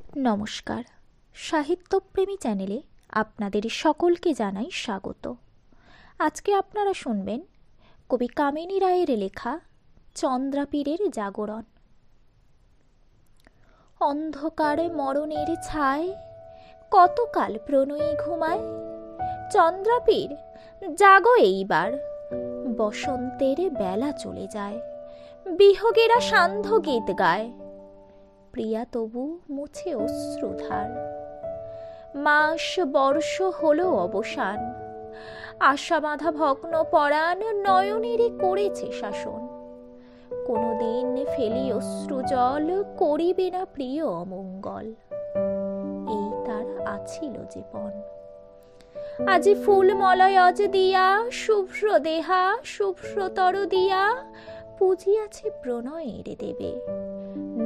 নমস্কার, সাহিত্যপ্রেমী চ্যানেলে আপনাদের সকলকে জানাই স্বাগত। আজকে আপনারা শুনবেন কবি কামিনী রায়ের লেখা চন্দ্রাপীরের জাগরণ। অন্ধকারে মরণের ছায় কতকাল প্রণয়ী ঘুমায়, চন্দ্রাপীর জাগো এইবার, বসন্তের বেলা চলে যায়, বিহগেরা সান্ধ্য গীত গায়, প্রিয়া তবু মুছে অশ্রুধার। মাস বর্ষ হলো অবসান, আশা বাঁধা ভগ্ন পরাণ নয়নেরই করেছে শাসন। কোনোদিন ফেলি অশ্রুজল, করিবে না প্রিয় অমঙ্গল, এই তার আছিল জীবন। আজি ফুল মলয়জ দিয়া, শুভ্র দেহা শুভ্রতর দিয়া, পুজিয়াছে প্রণয়ের দেবে,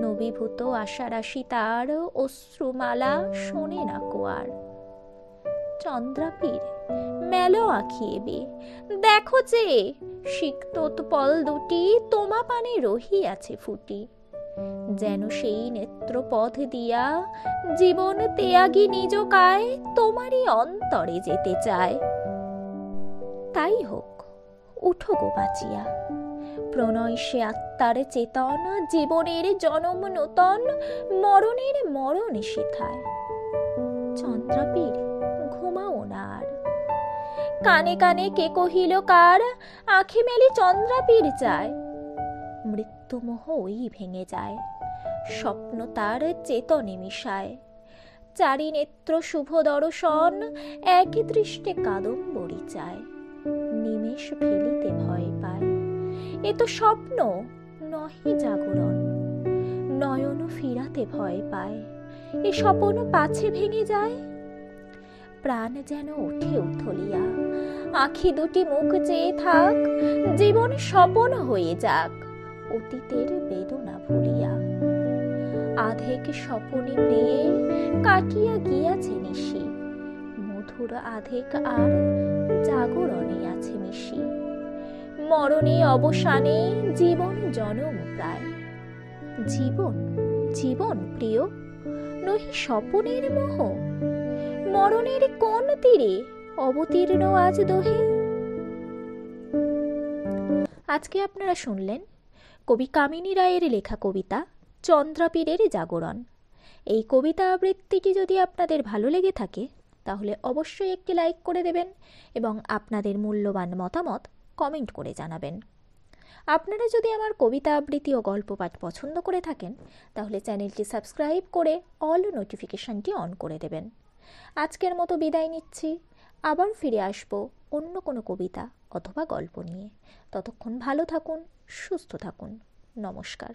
নবীভূত আশারাশি তার, অশ্রুমালা শোনে না কোয়ার। চন্দ্রাপীর মেলো আঁখি এবে, দেখো যে সিক্তোৎপল দুটি তোমা পানে রহিয়াছে ফুটি, যেন সেই নেত্রপথ দিয়া জীবন ত্যাগী নিজ কায় তোমারই অন্তরে যেতে চায়। তাই হোক, উঠো গো বাঁচিয়া, প্রণয় সে আত্মার চেতন, জীবনের জনম নূতন, মরণের মরণ সেথায়। চন্দ্রাপীর ঘুমাও না আর, কানে কানে কে কহিল কার, আঁখি মেলি চন্দ্রাপীর চায়। মৃত্যুমোহ ওই ভেঙে যায়, স্বপ্ন তার চেতনে মিশায়, চারি নেত্র শুভ দর্শন, এক দৃষ্টে কাদম্বরী চায়, নিমেষ ফেলিতে ভয় পায়, এ তো স্বপ্ন নহে জাগরণ, নয়ন ফিরাতে ভয় পায়, এ স্বপ্ন পাছে ভেঙে যায়। প্রাণ যেন ওঠে উথলিয়া, আঁখি দুটি মুখ চেয়ে থাক, জীবন স্বপন হয়ে যাক, অতীতের বেদনা ভুলিয়া। আধেক স্বপনে প্রিয়ে কাটিয়া গিয়াছে নিশি, মধুর আধেক আর জাগরণে আছে মিশি। মরণে অবসানে জীবন জনম প্রায়, জীবন জীবন প্রিয় নহি স্বপনের মোহ, মরণের কোন তীরে অবতীর্ণ আজ দোহে। আজকে আপনারা শুনলেন কবি কামিনী রায়ের লেখা কবিতা চন্দ্রাপীরের জাগরণ। এই কবিতা আবৃত্তিটি যদি আপনাদের ভালো লেগে থাকে তাহলে অবশ্যই একটি লাইক করে দেবেন এবং আপনাদের মূল্যবান মতামত কমেন্ট করে জানাবেন। আপনারা যদি আমার কবিতা আবৃত্তি ও গল্প পাঠ পছন্দ করে থাকেন তাহলে চ্যানেলটি সাবস্ক্রাইব করে অল নোটিফিকেশনটি অন করে দেবেন। আজকের মতো বিদায় নিচ্ছি, আবার ফিরে আসবো অন্য কোনো কবিতা অথবা গল্প নিয়ে। ততক্ষণ ভালো থাকুন, সুস্থ থাকুন। নমস্কার।